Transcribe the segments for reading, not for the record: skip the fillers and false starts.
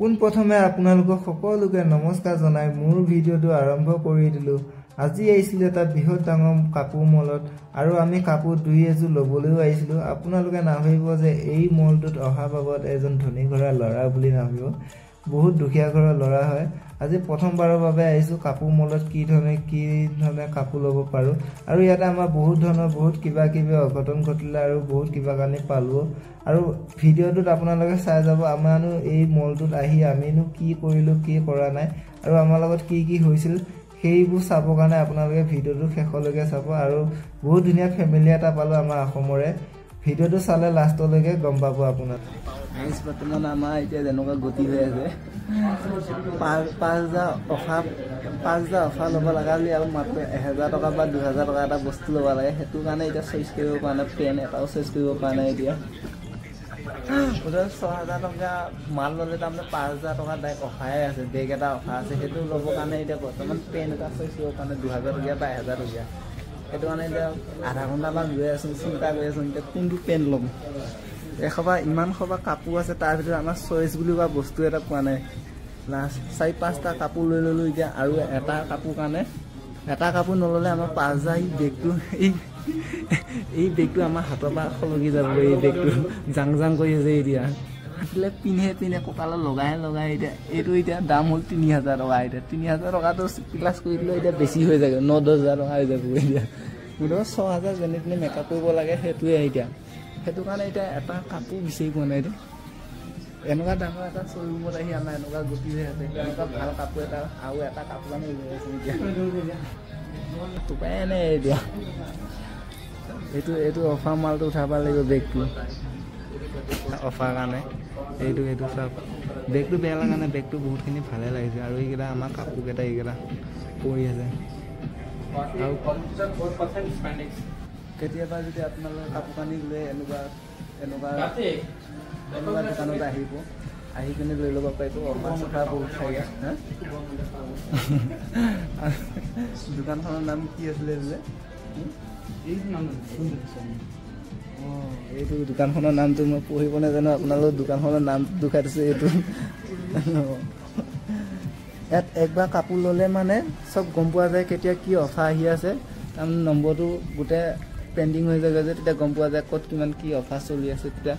পুন প্ৰথমে আপোনালোকক সকলোকে নমস্কাৰ জনাই মোৰ ভিডিঅ'টো আৰম্ভ কৰি দিলো। আজি আহিছিল এটা বৃহৎ ডাঙৰ কাপোৰ মলত আৰু আমি কাপোৰ দুই এযোৰ ল'বলৈ আহিছিলো। আপোনালোকে নাভাবিব যে এই মলটোত অহা বাবদ এজন ধনী ঘৰৰ ল'ৰা বুলি নাভাবিব, বহুত দুখীয়া ঘৰৰ ল'ৰা হয়। আজি প্ৰথমবাৰৰ বাবে আহিছো কাপোৰ মলত কি ধৰণে কাপোৰ ল'ব পাৰো আৰু ইয়াতে আমাৰ বহুত ধৰণৰ বহুত কিবা কিবি অঘটন ঘটিলে আৰু বহুত কিবা কানি পালো আৰু ভিডিঅ'টোত আপোনালোকে চাই যাব আমাৰনো এই মলটোত আহি আমিনো কি কৰিলো কি কৰা নাই আৰু আমাৰ লগত কি হৈছিল সেইবোৰ চাবৰ কাৰণে আপোনালোকে ভিডিঅ'টো শেষলৈকে চাব আৰু বহুত ধুনীয়া ফেমিলি এটা পালো আমাৰ অসমৰে। ভিডিঅ'টো চালে লাষ্টলৈকে গম পাব আপোনালোকে। বৰ্তমান আমাৰ এতিয়া যেনেকুৱা গতি হৈ আছে 5,000 অফাৰ ল'ব লগা বুলি আৰু মাত্ৰ 1,000 টকা বা 2,000 টকা এটা বস্তু ল'ব লাগে, সেইটো কাৰণে এতিয়া চইচ কৰিব পৰা নাই, পেন এটাও চইচ কৰিব পৰা নাই। এতিয়া 6,000 টকা মাল ল'লে তাৰমানে 5,000 টকা ডাইৰেক্ট অফাৰে আছে, বেগ এটা অফাৰ আছে, সেইটো ল'বৰ কাৰণে এতিয়া বৰ্তমান পেন এটা চইচ কৰিবৰ কাৰণে 2,000 টকীয়া বা 1,000 টকীয়া, সেইটো কাৰণে এতিয়া আধা ঘণ্টামান গৈ আছো, চিন্তা কৰি আছো এতিয়া কোনটো পেন ল'ম। ইমান সবা কাপোৰ আছে, তাৰ ভিতৰত আমাৰ চইচ বুলি কোৱা বস্তু এটা পোৱা নাই। লাষ্ট 4-5টা কাপোৰ লৈ ল'লো এতিয়া আৰু এটা কাপোৰ কাৰণে এটা কাপোৰ নল'লে আমাৰ 5,000 এই বেগটো আমাৰ হাতৰ পৰা সলকি যাব। এই বেগটো জাং কৰি আছে এতিয়া পিন্ধে কঁকালত লগাই এতিয়া এইটো এতিয়া দাম হ'ল 3,000 টকা। এতিয়া 3,000 টকাটো প্লাছ কৰি দিলে এতিয়া বেছি হৈ যায়, 9-10,000 টকা হৈ যাব। এতিয়া মুঠতে 6,000 যেনে তেনে মেকআপ কৰিব লাগে, সেইটোৱে এতিয়া সেইটো কাৰণে এতিয়া এটা কাপোৰ বিচাৰি পোৱা নাই। এতিয়া এনেকুৱা ডাঙৰ এটা শ্ব'ৰুমত আহি আমাৰ এনেকুৱা গতি হৈ আছে, এনেকুৱা ভাল কাপোৰ এটা আৰু এটা কাপোৰ কাৰণে লৈ আছো এতিয়া উপায় নাই। এতিয়া এইটো অফাৰ মালটো উঠাব লাগিব, বেগটো অফাৰ কাৰণে এইটো চাওক, বেগটো বেয়া লগা নাই, বেগটো বহুতখিনি ভালে লাগিছে আৰু এইকেইটা আমাৰ কাপোৰকেইটা এইকেইটা পৰি আছে। আৰু কেতিয়াবা যদি আপোনালোকে কাপোৰ কানি লৈ এনেকুৱা দোকানত আহি কিনে লৈ ল'ব পাৰিব, অফাৰ চফাৰ বহুত থাকে। দোকানখনৰ নাম কি আছিলে বোলে? এইটো দোকানখনৰ নামটো মই পঢ়িব নাজানো, আপোনালোকৰ দোকানখনৰ নাম দুখাই দিছে। এইটো ইয়াত একবাৰ কাপোৰ ল'লে মানে চব গম পোৱা যায় কেতিয়া কি অফাৰ আহি আছে, তাৰমানে নম্বৰটো গোটেই পেণ্ডিং হৈ যায় যে, তেতিয়া গম পোৱা যায় ক'ত কিমান কি অফাৰ চলি আছে, তেতিয়া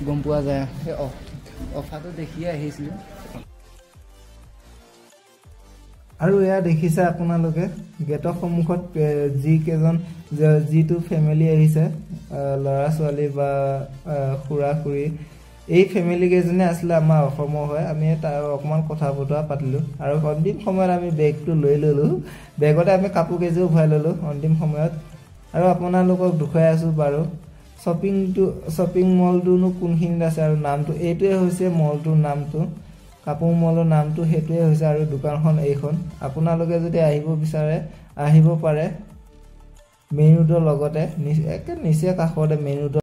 গম পোৱা যায়। সেই অফাৰটো দেখিয়ে আহিছিলোঁ। আৰু এয়া দেখিছে আপোনালোকে গেটৰ সন্মুখত যিটো ফেমিলি আহিছে, ল'ৰা ছোৱালী বা খুৰা খুৰী, এই ফেমিলি কেইজনে আছিলে আমাৰ অসমৰ হয়। আমি তাৰ অকণমান কথা বতৰা পাতিলোঁ আৰু অন্তিম সময়ত আমি বেগটো লৈ ল'লোঁ, বেগতে আমি কাপোৰ কেইযোৰ ভৰাই ল'লোঁ অন্তিম সময়ত। আৰু আপোনালোকক দেখুৱাই আছোঁ বাৰু শ্বপিং মলটোনো কোনখিনিত আছে আৰু নামটো এইটোৱে হৈছে মলটোৰ নামটো, কাপোৰ মলৰ নামটো সেইটোৱে হৈছে আৰু দোকানখন এইখন। আপোনালোকে যদি আহিব বিচাৰে আহিব পাৰে, মেইন ৰোডৰ লগতে একে নিচে কাষতে মেইন ৰোডৰ